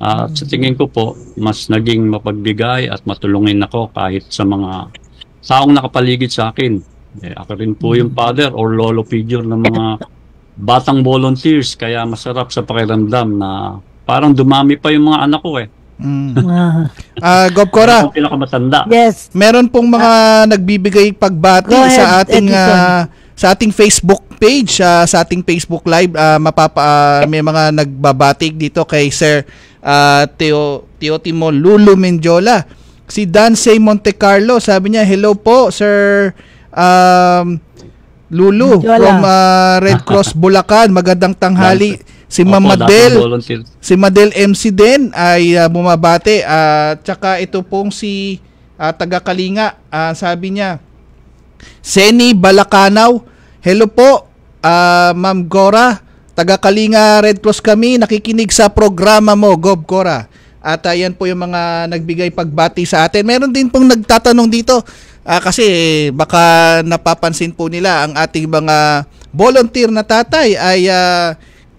At sa tingin ko po, mas naging mapagbigay at matulungin ako kahit sa mga taong nakapaligid sa akin. Ako rin po yung father or lolo figure ng mga batang volunteers, kaya masarap sa pakiramdam na parang dumami pa yung mga anak ko Gov Cora, pinakamatanda. Yes. Meron pong mga nagbibigay pagbati sa ating Facebook page, sa ating Facebook Live. May mga nagbabatik dito kay Sir Teotimo Lulu Mendiola. Si Dansey Monte Carlo, sabi niya, hello po Sir Lulu from Red Cross Bulacan, magandang tanghali. Si Madel MC din ay bumabate. Tsaka ito pong si taga Kalinga, sabi niya, Seni Balacanaw, hello po Ma'am Gora, taga Kalinga Red Cross kami, nakikinig sa programa mo, Gov Cora. At yan po yung mga nagbigay pagbati sa atin. Meron din pong nagtatanong dito kasi baka napapansin po nila ang ating mga volunteer na tatay ay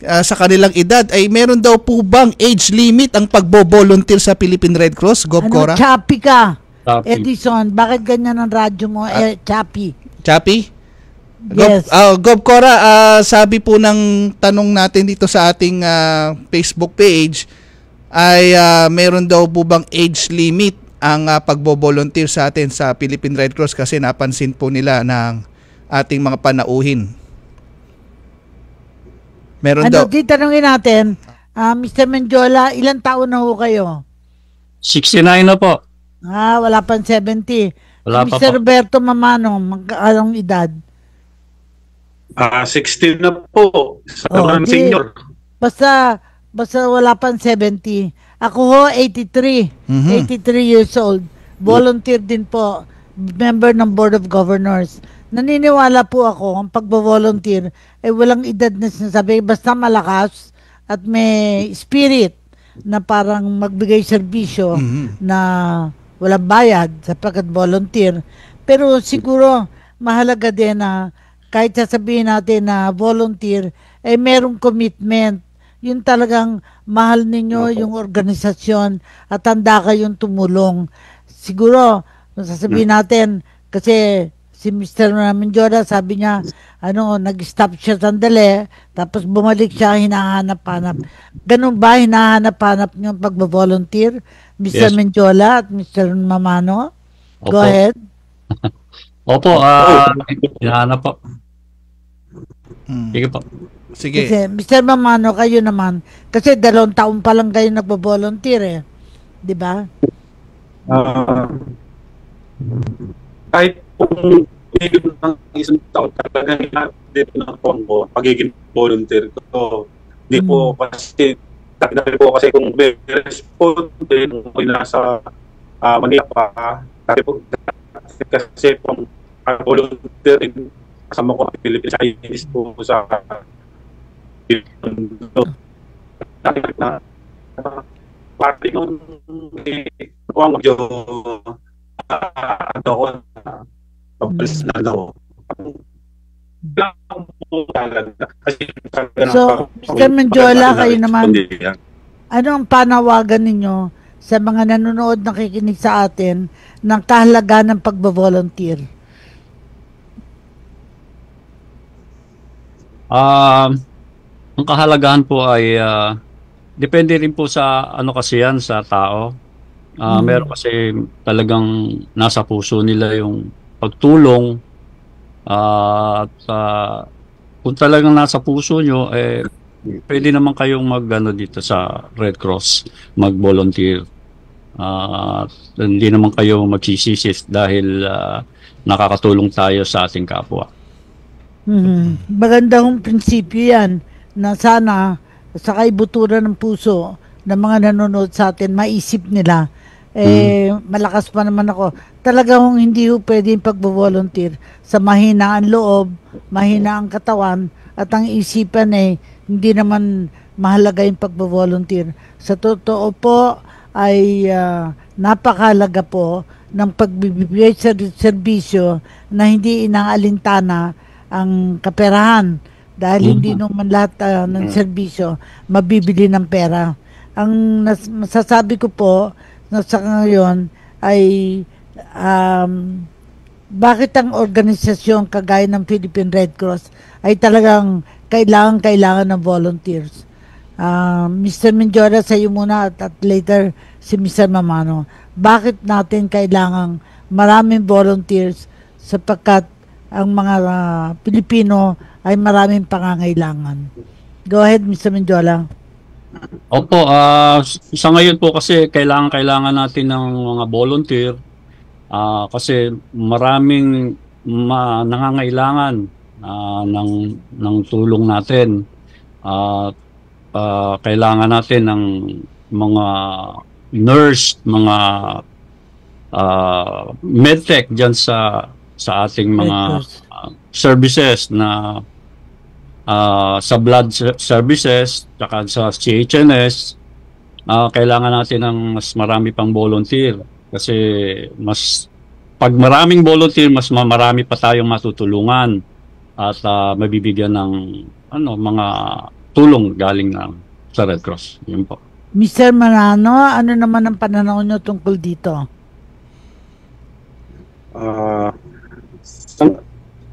sa kanilang edad ay meron daw po bang age limit ang pagbo-volunteer sa Philippine Red Cross, Gov Cora? Choppy ka, Edison. Bakit ganyan ang radyo mo? Choppy. Choppy? Yes. Gov Cora, sabi po ng tanong natin dito sa ating Facebook page ay meron daw po bang age limit ang pagbo-volunteer sa atin sa Philippine Red Cross kasi napansin po nila ng ating mga panauhin. Meron daw. Titanungin natin, Mr. Mendiola, ilang taon na ho kayo? 69 na po. Wala pang 70. Wala pa Mr. po. Roberto Mamano, anong edad? 16 na po. Senior. Basta wala pang 70. Ako ho, 83. 83 years old. Volunteer din po. Member ng Board of Governors. Naniniwala po ako, ang pagbo-volunteer ay walang edad na sinasabi, basta malakas at may spirit na parang magbigay serbisyo na walang bayad sapagkat volunteer. Pero siguro mahalaga din na kahit sasabihin natin na volunteer, ay merong commitment. Yun talagang mahal ninyo yung organisasyon at handa kayong tumulong. Siguro, sasabihin natin, kasi si Mr. Mendiola, sabi niya, nag-stop siya sandali, tapos bumalik siya, hinahanap-hanap. Ganun ba, hinahanap-hanap niyo ang pagbavolunteer, Mr. Mendiola at Mr. Mamano? Go ahead. Opo, hinahanap po. Sige po. Sige. Kasi, Mr. Mamano, kayo naman, kasi 2 taon pa lang kayo nagbavolunteer di ba? Kahit kung ng isang taon talaga dito na po ang pagiging volunteer ko. Hindi po kasi dahil po kasi kung respond din nasa Manila pa kasi po volunteer din kasama ko ang Philippines Chinese po sa party nung ang medyo pabalis na daw. So, Mr. Mendiola, kayo naman, ano ang panawagan ninyo sa mga nanonood nakikinig sa atin ng kahalagahan ng pagbo-volunteer? Ang kahalagahan po ay depende rin po sa ano kasi yan sa tao. Meron kasi talagang nasa puso nila yung pagtulong at kung talagang nasa puso nyo, pwede naman kayong dito sa Red Cross, mag-volunteer. Hindi naman kayo magsisisi dahil nakakatulong tayo sa ating kapwa. Magandang prinsipyo yan na sana sa kaibuturan ng puso ng mga nanonood sa atin, maisip nila. Malakas pa naman ako. Talagang hindi ho pwede yung pagbo-volunteer sa mahina ang loob, mahina ang katawan, at ang isipan hindi naman mahalaga yung pagbo-volunteer. Sa totoo po ay napakahalaga po ng pagbibigay sa serbisyo na hindi inaalintana ang kaperahan dahil hindi naman lahat ng serbisyo mabibili ng pera. Ang masasabi ko po na sa ngayon ay bakit ang organisasyon kagaya ng Philippine Red Cross ay talagang kailangan ng volunteers. Mr. Menjora, sa iyo muna at later si Mr. Mamano. Bakit natin kailangang maraming volunteers sapagkat ang mga Pilipino ay maraming pangangailangan? Go ahead, Mr. Menjola. Opo, sa ngayon po kasi kailangan natin ng mga volunteer kasi maraming nangangailangan ng tulong natin. Kailangan natin ng mga nurse, mga medtech dyan sa ating mga services na sa blood services tsaka sa CHNS. Kailangan natin ng mas marami pang volunteer kasi pag maraming volunteer, mas marami pa tayong matutulungan at mabibigyan ng mga tulong galing sa Red Cross. Yun po. Mr. Manano, ano naman ang pananaw nyo tungkol dito?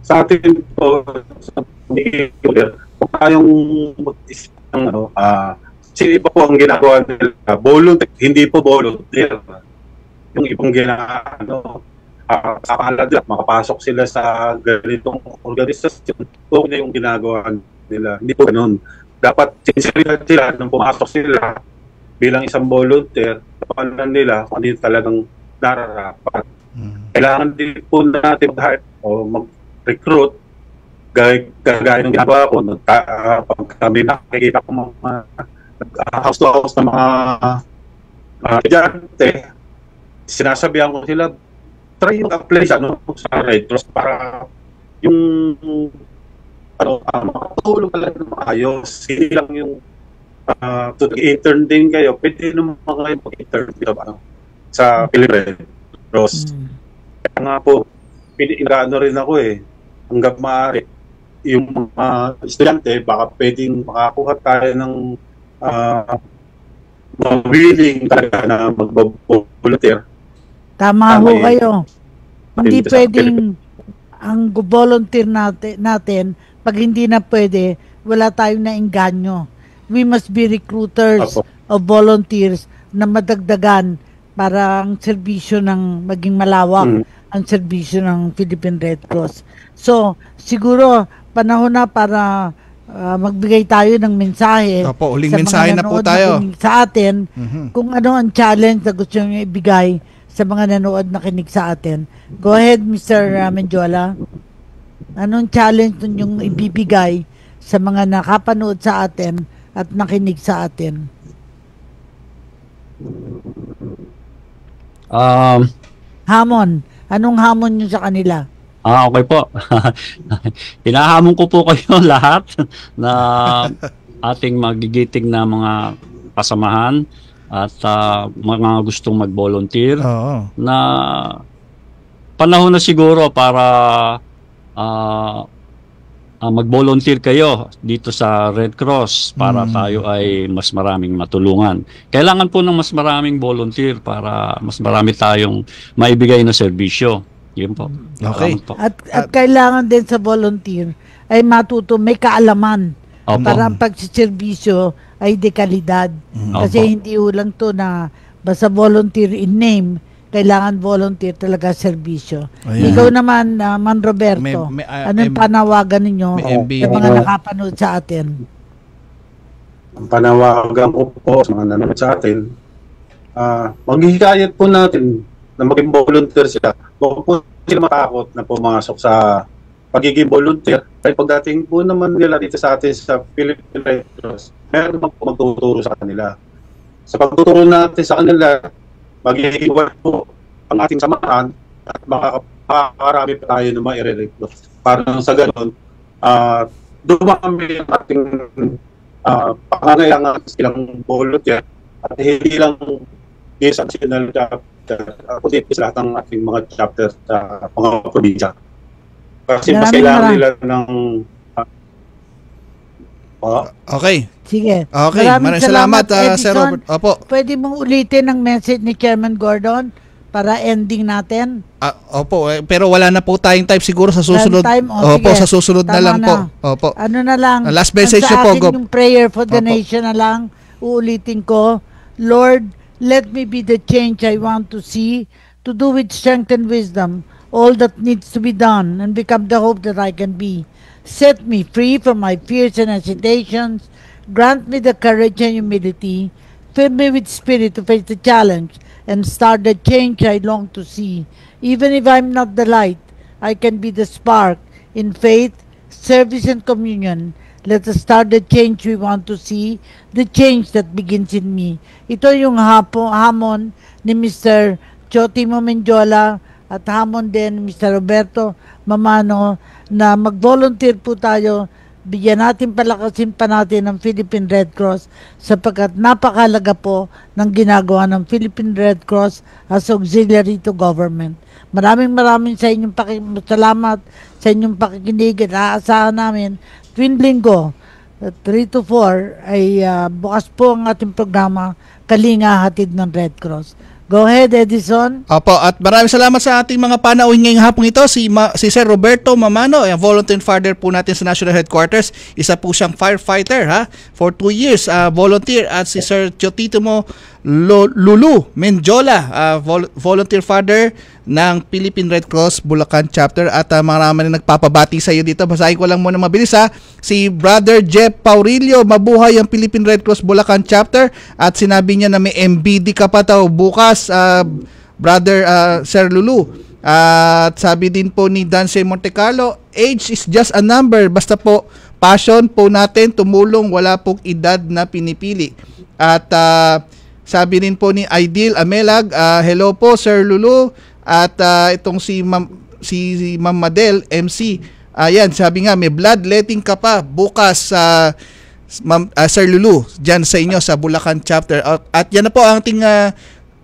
Sa atin po, kung tayong mag-isip ng sino iba po ang ginagawa nila, volunteer, hindi po volunteer. Yung ibang sa palad, makapasok sila sa ganitong organisasyon, po na yung ginagawa nila. Hindi po ganun. Dapat sincere sila nung pumasok sila bilang isang volunteer, papalan nila kung ano talagang nararapat. Kailangan din po natin mag-recruit gaya ng ginagawa ko. Pag kami nakikita ko mga house to house na mga estudyante, sinasabihan ko sila, try yung apply sa Red Cross para yung makatulong talaga ng maayos. Hindi lang yung intern din kayo, pwede naman kayo mag-intern sa Philippine Red Cross. Kaya nga po, pinag-ano rin ako hanggang maaari yung mga estudyante, baka pwedeng makakuha tayo ng willing talaga na mag-volunteer. Tama ho kayo. Hindi pwedeng ang volunteer natin pag hindi na pwede, wala tayong nainganyo. We must be recruiters of volunteers na madagdagan para ang serbisyo maging malawak ang serbisyo ng Philippine Red Cross. So, siguro panahon na para magbigay tayo ng mensahe. Opo, uling mensahe na po tayo sa atin kung ano ang challenge na gusto nyo ibigay sa mga nanood na kinig sa atin. Go ahead, Mr. Menjola. Anong challenge yung ibibigay sa mga nakapanood sa atin at nakinig sa atin? Hamon. Anong hamon nyo sa kanila? Okay po. Hinahamon ko po kayo lahat na ating magigiting na mga kasamahan at mga gustong mag-volunteer na panahon na siguro para mag-volunteer kayo dito sa Red Cross para tayo ay mas maraming matulungan. Kailangan po ng mas maraming volunteer para mas marami tayong maibigay na serbisyo. Yun po. Okay. Po. At kailangan din sa volunteer ay matuto, may kaalaman. Opo. Para ang pagsiservisyo ay dekalidad. Kasi Opo. hindi lang to na basta volunteer in name, kailangan volunteer talaga serbisyo. Ayan. Ikaw naman, Man Roberto, anong panawagan ninyo sa mga nakapanood sa atin? Ang panawagan ko po sa mga nanonood sa atin, maghihikayat po natin na maging volunteer sila. Huwag po sila matakot na pumasok sa pagiging volunteer. Ay pagdating po naman nila dito sa atin sa Philippine Red Cross, meron naman po magtuturo sa kanila. Sa pagtuturo natin sa kanila, magiging po ang ating samahan at makakarami pa tayo na ma-i-recruit. Para sa ganoon, dumami ang ating pangangailangan silang volunteer at hindi lang sa national chapter, kundi sa lahat ng ating mga chapter sa mga probinsya. Kasi mas kailangan nila ng okay. Sige. Okay, maraming salamat, Sir Robert. Opo. Pwede mong ulitin ang message ni Chairman Gordon para ending natin? Opo, pero wala na po tayong time siguro sa susunod. Opo, sa susunod na lang po. Opo. Ano na lang? Last message sa po, akin yung prayer for the nation na lang, uulitin ko, Lord, let me be the change I want to see, to do with strength and wisdom all that needs to be done and become the hope that I can be. Set me free from my fears and hesitations. Grant me the courage and humility. Fill me with spirit to face the challenge and start the change I long to see. Even if I'm not the light, I can be the spark in faith, service, and communion. Let us start the change we want to see, the change that begins in me. Ito yung hamon ni Mr. Chotimo Menjola at hamon din Mr. Roberto Mamano na mag-volunteer po tayo. Bigyan natin, palakasin pa natin ang Philippine Red Cross sapagkat napakalaga po ng ginagawa ng Philippine Red Cross as auxiliary to government. Maraming sa inyong salamat sa inyong pakikinig at aasahan namin tuwing linggo 3 to 4 ay bukas po ang ating programa Kalinga Hatid ng Red Cross. Go ahead, Edison. Opo, at maraming salamat sa ating mga panauhin ngayong hapon ito. Si Sir Roberto Mamano, ang volunteer father po natin sa National Headquarters. Isa po siyang firefighter for 2 years, volunteer. At si Sir Chotimo Lulu Menjola, volunteer father ng Philippine Red Cross Bulacan Chapter. At marami na nagpapabati sa iyo dito. Basahin ko lang muna mabilis si Brother Jeff Paurilio, mabuhay ang Philippine Red Cross Bulacan Chapter. At sinabi niya na may MBD ka pa daw bukas, Brother Sir Lulu. At sabi din po ni Dance Montecarlo, age is just a number. Basta po passion po natin tumulong, wala pong edad na pinipili. At sabi din po ni Ideal Amelag, hello po Sir Lulu. At itong si Ma'am Madel MC, ayan, sabi nga may bloodletting ka pa bukas Sir Lulu dyan sa inyo sa Bulacan Chapter. At yan na po ang ating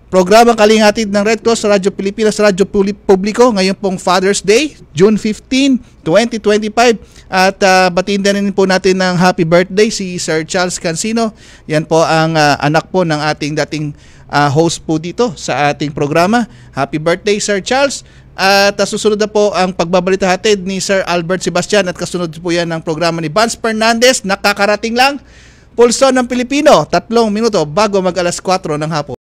programang Kalingatid ng Red Cross sa Radyo Pilipinas, Radyo Publiko, ngayon pong Father's Day, June 15, 2025. At batiin din po natin ng happy birthday si Sir Charles Cancino. Yan po ang anak po ng ating dating host po dito sa ating programa. Happy birthday, Sir Charles. At susunod na po ang pagbabalita hatid ni Sir Albert Sebastian at kasunod po yan ng programa ni Vance Fernandez. Nakakarating lang, Pulso ng Pilipino, 3 minuto bago mag alas 4 ng hapon.